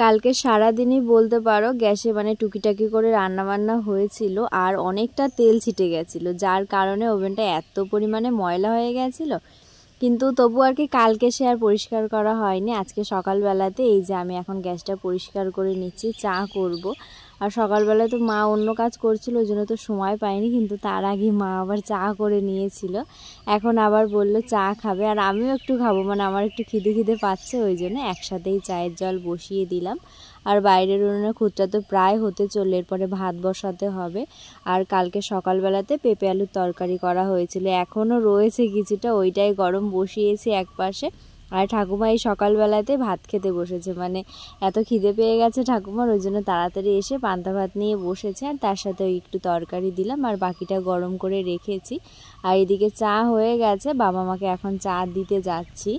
কালকে সারাদিনই বলতে পারো গ্যাসে মানে টুকিটাকি করে রান্নাবান্না হয়েছিল আর অনেকটা তেল ছিটে গেছিলো, যার কারণে ওভেনটা এত পরিমাণে ময়লা হয়ে গেছিলো। কিন্তু তবু আর কি কালকে সে আর পরিষ্কার করা হয়নি। আজকে সকালবেলাতে এই যে আমি এখন গ্যাসটা পরিষ্কার করে নিচ্ছি, চা করব। আর সকালবেলায় তো মা অন্য কাজ করছিল, ওই জন্য তো সময় পাইনি, কিন্তু তার আগে মা আবার চা করে নিয়েছিল। এখন আবার বলল চা খাবে, আর আমিও একটু খাবো, মানে আমার একটু খিদে পাচ্ছে, ওই জন্য একসাথেই চায়ের জল বসিয়ে দিলাম। আর বাইরের উনুনে খুদটা তো প্রায় হতে চললে, এরপরে ভাত বসাতে হবে। আর কালকে সকালবেলাতে পেঁপে আলুর তরকারি করা হয়েছিল, এখনও রয়েছে কিছুটা, ওইটাই গরম বসিয়েছি এক পাশে। আর ঠাকুমা এই সকালবেলাতে ভাত খেতে বসেছে, মানে এত খিদে পেয়ে গেছে ঠাকুমার, ওই জন্য তাড়াতাড়ি এসে পান্তা ভাত নিয়ে বসেছে। আর তার সাথে ওই একটু তরকারি দিলাম, আর বাকিটা গরম করে রেখেছি। আর এদিকে চা হয়ে গেছে, বাবা মাকে এখন চা দিতে যাচ্ছি।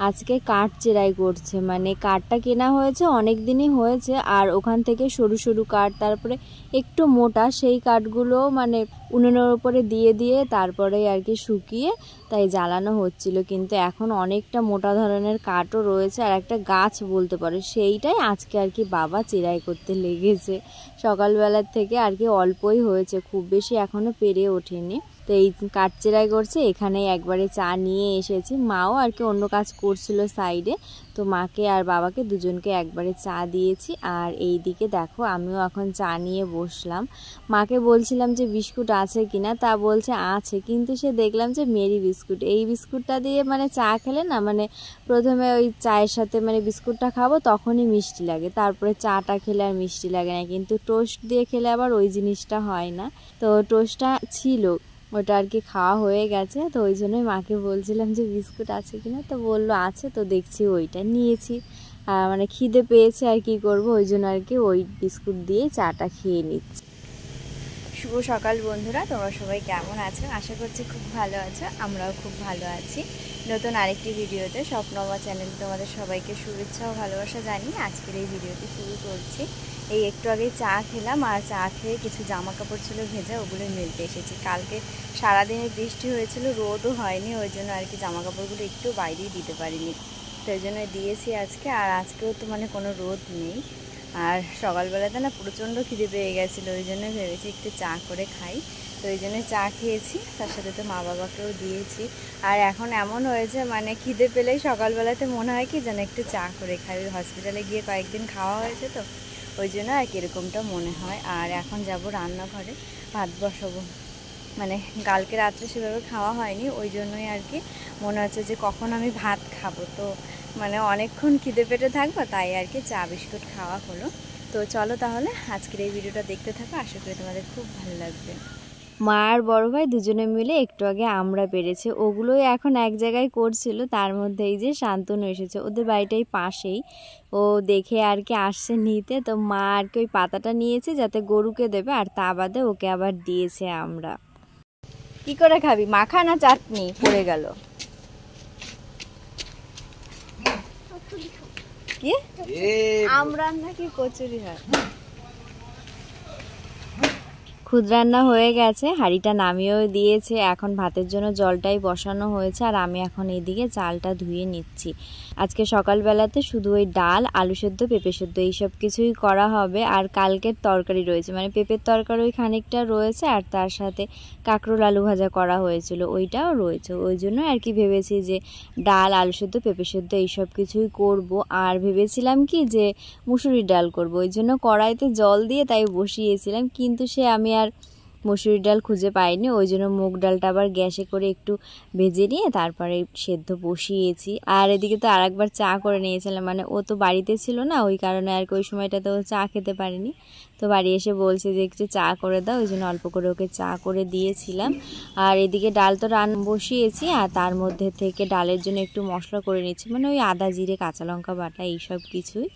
আজকে কাঠ চেরাই করছে, মানে কাঠটা কেনা হয়েছে অনেক দিনই হয়েছে, আর ওখান থেকে সরু সরু কাঠ, তারপরে একটু মোটা সেই কাঠগুলো মানে উনুনের উপরে দিয়ে তারপরে আর কি শুকিয়ে তাই জ্বালানো হচ্ছিল। কিন্তু এখন অনেকটা মোটা ধরনের কাঠও রয়েছে, আর একটা গাছ বলতে পারে, সেইটাই আজকে আর কি বাবা চেরাই করতে লেগেছে। সকালবেলার থেকে আর কি অল্পই হয়েছে, খুব বেশি এখনও পেরে ওঠেনি। তো এই কাঠ চেরাই করছে, এখানে একবারে চা নিয়ে এসেছি। মাও আর কি অন্য কাজ করছিল সাইডে, তো মাকে আর বাবাকে দুজনকে একবারে চা দিয়েছি। আর এই দিকে দেখো আমিও এখন চা নিয়ে বসলাম। মাকে বলছিলাম যে বিস্কুট আছে কিনা, তা বলছে আছে, কিন্তু সে দেখলাম যে মেরি বিস্কুট, এই বিস্কুটটা দিয়ে মানে চা খেলে না, মানে প্রথমে ওই চায়ের সাথে মানে বিস্কুটটা খাবো তখনই মিষ্টি লাগে, তারপরে চাটা খেলে আর মিষ্টি লাগে না। কিন্তু টোস্ট দিয়ে খেলে আবার ওই জিনিসটা হয় না। তো টোস্টটা ছিল, ওটা আর কি খাওয়া হয়ে গেছে, তো ওই জন্যই মাকে বলছিলাম যে বিস্কুট আছে কিনা, তো বললো আছে, তো দেখছি ওইটা নিয়েছি। মানে খিদে পেয়েছে আর কি করব, ওই জন্য আর কি ওই বিস্কুট দিয়ে চাটা খেয়ে নিচ্ছি। শুভ সকাল বন্ধুরা, তোমরা সবাই কেমন আছো? আশা করছি খুব ভালো আছো, আমরাও খুব ভালো আছি। নতুন আরেকটি ভিডিওতে স্বপ্নমা চ্যানেল তোমাদের সবাইকে শুভেচ্ছা ও ভালোবাসা জানিয়ে আজকের এই ভিডিওটি শুরু করছি। এই একটু আগে চা খেলাম, আর চা খেয়ে কিছু জামা কাপড় ছিল ভেজা, ওগুলো মেলতে এসেছি। কালকে সারাদিনে বৃষ্টি হয়েছিল, রোদও হয়নি, ওই জন্য আর কি জামা কাপড়গুলো একটু বাইরেই দিতে পারিনি, তো ওই জন্য দিয়েছি আজকে। আর আজকেও তো মানে কোনো রোদ নেই, আর সকালবেলাতে না প্রচণ্ড খিদে পেয়ে গেছিলো, ওই জন্য ভেবেছি একটু চা করে খাই, তো ওই জন্য চা খেয়েছি। তার সাথে তো মা বাবাকেও দিয়েছি। আর এখন এমন হয়েছে মানে খিদে পেলেই সকালবেলাতে মনে হয় কি যেন একটু চা করে খাই, ওই হসপিটালে গিয়ে কয়েকদিন খাওয়া হয়েছে, তো ওই জন্য আর কি এরকমটা মনে হয়। আর এখন যাব রান্নাঘরে, ভাত বসাবো, মানে কালকে রাত্রে সেভাবে খাওয়া হয়নি, ওই জন্যই আর কি মনে হচ্ছে যে কখন আমি ভাত খাবো, তো মানে অনেকক্ষণ খিদে পেটে থাকবো, তাই আর কি চা বিস্কুট খাওয়া হলো। তো চলো তাহলে আজকের এই ভিডিওটা দেখতে থাকো, আশা করি তোমাদের খুব ভালো লাগবে। মা আর বড় ভাই দুজনে মিলে একটু আগে আমরা পেরেছে, ওগুলোই এখন এক জায়গায় করছিল, তার মধ্যে এই যে শান্তনু এসেছে, ওদের বাড়িটাই পাশেই, ও দেখে আর কি আসছে নিতে। তো মা আর কি ওই পাতাটা নিয়েছে যাতে গরুকে দেবে, আর তা বাদে ওকে আবার দিয়েছে। আমরা কি করে খাবি, মাখা না চাটনি? পড়ে গেল কি আমরা নাকি কচুরি হয়। খুদ রান্না হয়ে গেছে, হাঁড়িটা নামিয়েও দিয়েছে, এখন ভাতের জন্য জলটাই বসানো হয়েছে, আর আমি এখন এইদিকে চালটা ধুয়ে নিচ্ছি। আজকে সকালবেলাতে শুধু ওই ডাল, আলু সেদ্ধ, পেঁপে সেদ্ধ এইসব কিছুই করা হবে। আর কালকের তরকারি রয়েছে, মানে পেঁপের তরকারি ওই খানিকটা রয়েছে, আর তার সাথে কাঁকরোল আলু ভাজা করা হয়েছিল, ওইটাও রয়েছে। ওই জন্য আর কি ভেবেছি যে ডাল, আলু সেদ্ধ, পেঁপে সেদ্ধ এইসব কিছুই করব। আর ভেবেছিলাম কি যে মুসুরির ডাল করব, ওই জন্য কড়াইতে জল দিয়ে তাই বসিয়েছিলাম, কিন্তু সে আমি আর মসুরির ডাল খুঁজে পাইনি, ওই জন্য মুগ ডালটা আবার গ্যাসে করে একটু ভেজে নিয়ে তারপরে সেদ্ধ বসিয়েছি। আর এদিকে তো আরেকবার চা করে নিয়েছিলাম, মানে ও তো বাড়িতে ছিল না, ওই কারণে আর কি ওই সময়টাতে ও চা খেতে পারেনি, তো বাড়ি এসে বলছে যে একটু চা করে দাও, ওই জন্য অল্প করে ওকে চা করে দিয়েছিলাম। আর এদিকে ডাল তো বসিয়েছি, আর তার মধ্যে থেকে ডালের জন্য একটু মশলা করে নিচ্ছি, মানে ওই আদা, জিরে, কাঁচা লঙ্কা বাটা এইসব কিছুই।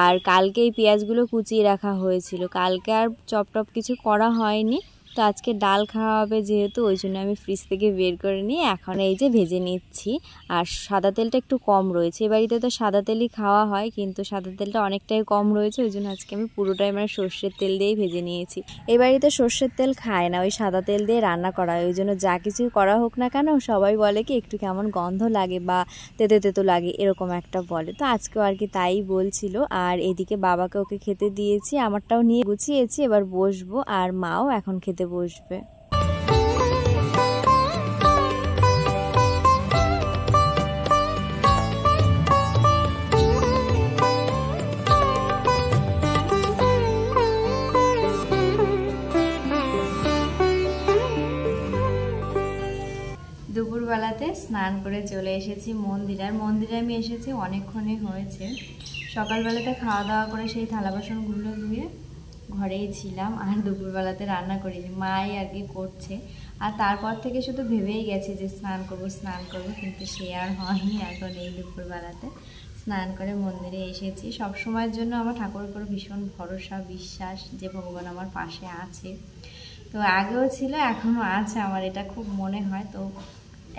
আর কালকে এই পেঁয়াজগুলো কুচিয়ে রাখা হয়েছিল, কালকে আর চপ টপ কিছু করা হয়নি, তো আজকে ডাল খাওয়া হবে যেহেতু, ওই জন্য আমি ফ্রিজ থেকে বের করে নিয়ে এখন এই যে ভেজে নিচ্ছি। আর সাদা তেলটা একটু কম রয়েছে, এ বাড়িতে তো সাদা তেলই খাওয়া হয়, কিন্তু সাদা তেলটা অনেকটাই কম রয়েছে, ওই জন্য আজকে আমি পুরোটাই মানে সর্ষের তেল দিয়েই ভেজে নিয়েছি। এ বাড়িতে সর্ষের তেল খায় না, ওই সাদা তেল দিয়ে রান্না করা হয়, ওই জন্য যা কিছুই করা হোক না কেন সবাই বলে কি একটু কেমন গন্ধ লাগে বা তেতো তেতো লাগে, এরকম একটা বলে। তো আজকেও আর কি তাই বলছিল। আর এদিকে বাবাকে ওকে খেতে দিয়েছি, আমারটাও নিয়ে গুছিয়েছি, এবার বসবো আর মাও এখন খেতে বসবে। দুপুরবেলাতে স্নান করে চলে এসেছি মন্দিরে। আর মন্দিরে আমি এসেছি অনেকক্ষণই হয়েছে, সকালবেলাতে খাওয়া দাওয়া করে সেই থালা বাসনগুলো ধুয়ে ঘরেই ছিলাম, আর দুপুরবেলাতে রান্না করিনি, মাই আর কি করছে। আর তারপর থেকে শুধু ভেবেই গেছি যে স্নান করবো, কিন্তু সে আর হয়নি। এখন এই দুপুরবেলাতে স্নান করে মন্দিরে এসেছি। সব সময়ের জন্য আমার ঠাকুরের উপর ভীষণ ভরসা, বিশ্বাস যে ভগবান আমার পাশে আছে। তো আগেও ছিল, এখনও আছে, আমার এটা খুব মনে হয়। তো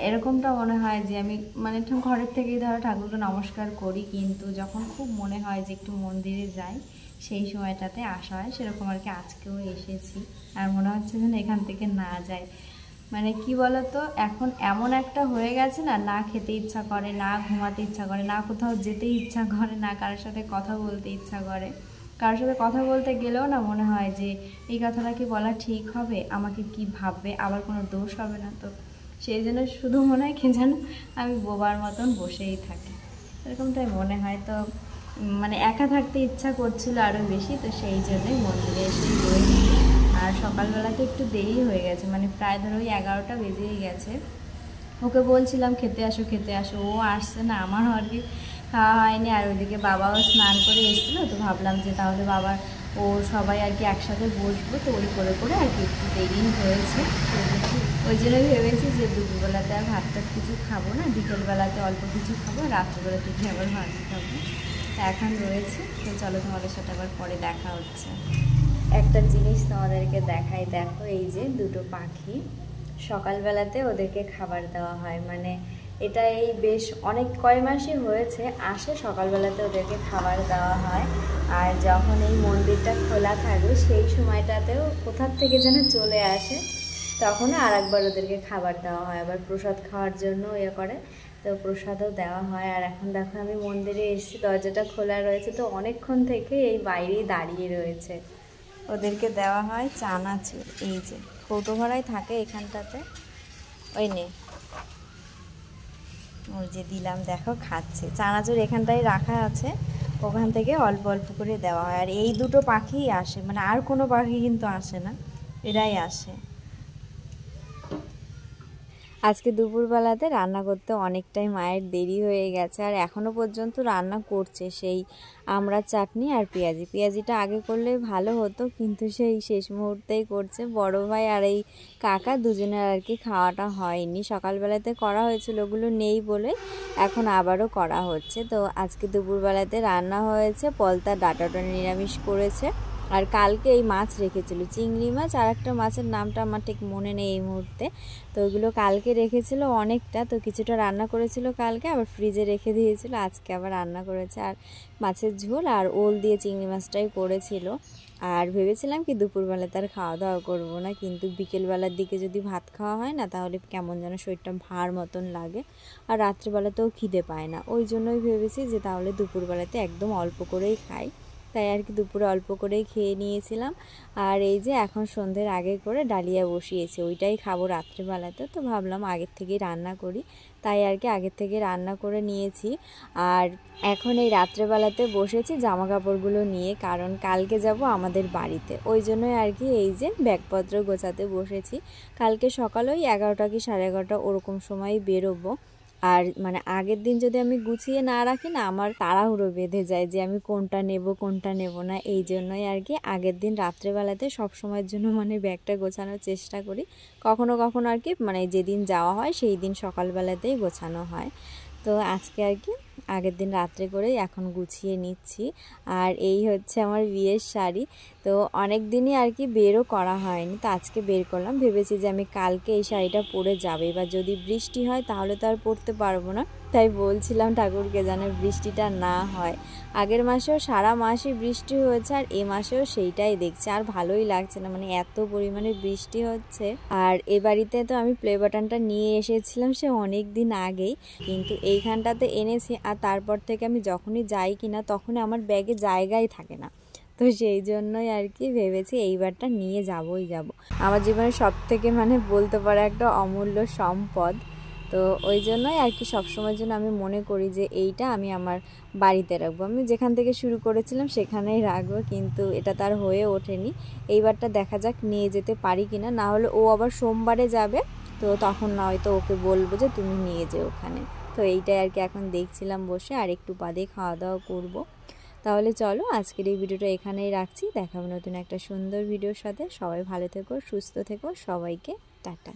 এরকমটা মনে হয় যে আমি মানে ঘরের থেকেই ধরো ঠাকুরকে নমস্কার করি, কিন্তু যখন খুব মনে হয় যে একটু মন্দিরে যাই, সেই সময়টাতে আসা হয়। সেরকম আর কি আজকেও এসেছি, আর মনে হচ্ছে যেন এখান থেকে না যাই। মানে কি বলতো, এখন এমন একটা হয়ে গেছে না, না খেতে ইচ্ছা করে, না ঘুমাতে ইচ্ছা করে, না কোথাও যেতে ইচ্ছা করে, না কারোর সাথে কথা বলতে ইচ্ছা করে। কারোর সাথে কথা বলতে গেলেও না মনে হয় যে এই কথাটা কি বলা ঠিক হবে, আমাকে কি ভাববে, আবার কোনো দোষ হবে না তো। সেই জন্য শুধু মনে হয় কি যেন আমি বোবার মতন বসেই থাকি, এরকমটাই মনে হয়। তো মানে একা থাকতে ইচ্ছা করছিল আরও বেশি, তো সেই জন্যই মন্দিরে এসেই রয়েছি। আর সকালবেলাতে একটু দেরি হয়ে গেছে, মানে প্রায় ধরো ওই 11টা বেজেই গেছে। ওকে বলছিলাম খেতে আসো, ও আসছে না, আমারও আর কি খাওয়া হয়নি। আর ওইদিকে বাবাও স্নান করে এসেছিলো, তো ভাবলাম যে তাহলে বাবার ও সবাই আর কি একসাথে বসবো, তো ওই করে আর কি একটু দেরি হয়েছে। ওই জন্যই ভেবেছি যে দুপুরবেলাতে আর ভাত টাত কিছু খাবো না, বিকেলবেলাতে অল্প কিছু খাবো, রাত্রিবেলা থেকে আবার ভাত খাবো। তো এখন রয়েছে, তো চলো তোমাদের সাথে আবার পরে দেখা হচ্ছে। একটা জিনিস তোমাদেরকে দেখাই, দেখো এই যে দুটো পাখি, সকালবেলাতে ওদেরকে খাবার দেওয়া হয়, মানে এটা এই বেশ অনেক কয় মাসই হয়েছে আসে, সকালবেলাতে ওদেরকে খাবার দেওয়া হয়। আর যখন এই মন্দিরটা খোলা থাকবে সেই সময়টাতেও কোথার থেকে যেন চলে আসে, তখন আর একবার ওদেরকে খাবার দেওয়া হয়, আবার প্রসাদ খাওয়ার জন্য ইয়ে করে, তো প্রসাদও দেওয়া হয়। আর এখন দেখো আমি মন্দিরে এসেছি, দরজাটা খোলা রয়েছে, তো অনেকক্ষণ থেকে এই বাইরেই দাঁড়িয়ে রয়েছে। ওদেরকে দেওয়া হয় চানাচুর, এই যে কৌটো ভরাই থাকে এখানটাতে, ওই নে ওই যে দিলাম, দেখো খাচ্ছে চানাচুর, এখানটায় রাখা আছে, ওখান থেকে অল্প অল্প করে দেওয়া হয়। আর এই দুটো পাখিই আসে, মানে আর কোনো পাখি কিন্তু আসে না, এরাই আসে। আজকে দুপুরবেলাতে রান্না করতে অনেকটাই মায়ের দেরি হয়ে গেছে, আর এখনও পর্যন্ত রান্না করছে সেই আমড়ার চাটনি আর পেঁয়াজিটা আগে করলে ভালো হতো, কিন্তু সেই শেষ মুহূর্তেই করছে। বড় ভাই আর এই কাকা দুজনের আর কি খাওয়াটা হয়নি, সকালবেলাতে করা হয়েছিল, ওগুলো নেই বলে এখন আবারও করা হচ্ছে। তো আজকে দুপুরবেলাতে রান্না হয়েছে পলতা ডাঁটাটা নিরামিষ করেছে, আর কালকে এই মাছ রেখেছিল, চিংড়ি মাছ, আর একটা মাছের নামটা আমার ঠিক মনে নেই এই মুহূর্তে। তো ওইগুলো কালকে রেখেছিল অনেকটা, তো কিছুটা রান্না করেছিল কালকে, আবার ফ্রিজে রেখে দিয়েছিল, আজকে আবার রান্না করেছে। আর মাছের ঝোল আর ওল দিয়ে চিংড়ি মাছটাই করেছিল। আর ভেবেছিলাম কি দুপুরবেলাতে আর খাওয়া দাওয়া করবো না, কিন্তু বিকেলবেলার দিকে যদি ভাত খাওয়া হয় না, তাহলে কেমন যেন শরীরটা ভার মতন লাগে, আর রাত্রিবেলাতেও খিদে পায় না, ওই জন্যই ভেবেছি যে তাহলে দুপুরবেলাতে একদম অল্প করেই খাই। তাই আর কি দুপুরে অল্প করেই খেয়ে নিয়েছিলাম। আর এই যে এখন সন্ধ্যের আগে করে ডালিয়া বসিয়েছি, ওইটাই খাবো রাত্রিবেলাতে, তো ভাবলাম আগের থেকেই রান্না করি, তাই আর কি আগের থেকে রান্না করে নিয়েছি। আর এখন এই রাত্রেবেলাতে বসেছি জামা কাপড়গুলো নিয়ে, কারণ কালকে যাব আমাদের বাড়িতে, ওই জন্যই আর কি এই যে ব্যাগপত্র গোছাতে বসেছি। কালকে সকালে ওই 11টা কি 11:30 ওরকম সময় বেরোবো। আর মানে আগের দিন যদি আমি গুছিয়ে না রাখি না, আমার তাড়াহুড়ো বেঁধে যায় যে আমি কোনটা নেব না, এই জন্যই আর কি আগের দিন রাত্রেবেলাতে সব সময়ের জন্য মানে ব্যাগটা গোছানোর চেষ্টা করি। কখনো আর কি মানে যেদিন যাওয়া হয় সেই দিন সকালবেলাতেই গোছানো হয়। তো আজকে আর কি আগের দিন রাত্রে করেই এখন গুছিয়ে নিচ্ছি। আর এই হচ্ছে আমার বিয়ের শাড়ি। তো অনেক দিনই আর কি বেরও করা হয়নি, তো আজকে বের করলাম। ভেবেছি যে আমি কালকে এই শাড়িটা পরে যাবো, এবার যদি বৃষ্টি হয় তাহলে তো আর পরতে পারবো না। তাই বলছিলাম ঠাকুরকে যেন বৃষ্টিটা না হয়। আগের মাসেও সারা মাসই বৃষ্টি হয়েছে, আর এ মাসেও সেইটাই দেখছি। আর ভালোই লাগছে না, মানে এত পরিমাণে বৃষ্টি হচ্ছে। আর এ বাড়িতে তো আমি প্লে বাটনটা নিয়ে এসেছিলাম সে অনেক দিন আগেই, কিন্তু এইখানটাতে এনেছি। আর তারপর থেকে আমি যখনই যাই কিনা তখনই আমার ব্যাগে জায়গাই থাকে না। তো সেই জন্যই আর কি ভেবেছি এইবারটা নিয়ে যাবই যাব। আমার জীবনে সব থেকে মানে বলতে পারো একটা অমূল্য সম্পদ। তো ওই জন্যই আর কি সবসময়ের জন্য আমি মনে করি যে এইটা আমি আমার বাড়িতে রাখবো। আমি যেখান থেকে শুরু করেছিলাম সেখানেই রাখবো, কিন্তু এটা তার হয়ে ওঠেনি। এইবারটা দেখা যাক নিয়ে যেতে পারি কিনা, না হলে ও আবার সোমবারে যাবে, তো তখন না হয়তো ওকে বলবো যে তুমি নিয়ে যেও ওখানে। তো এইটাই আর কি এখন দেখছিলাম বসে, আর একটু বাদে খাওয়া দাওয়া করবো। তাহলে চলো আজকের এই ভিডিওটা এখানেই রাখছি। দেখা হবে নতুন একটা সুন্দর ভিডিওর সাথে। সবাই ভালো থেকো, সুস্থ থেকো, সবাইকে টাটা।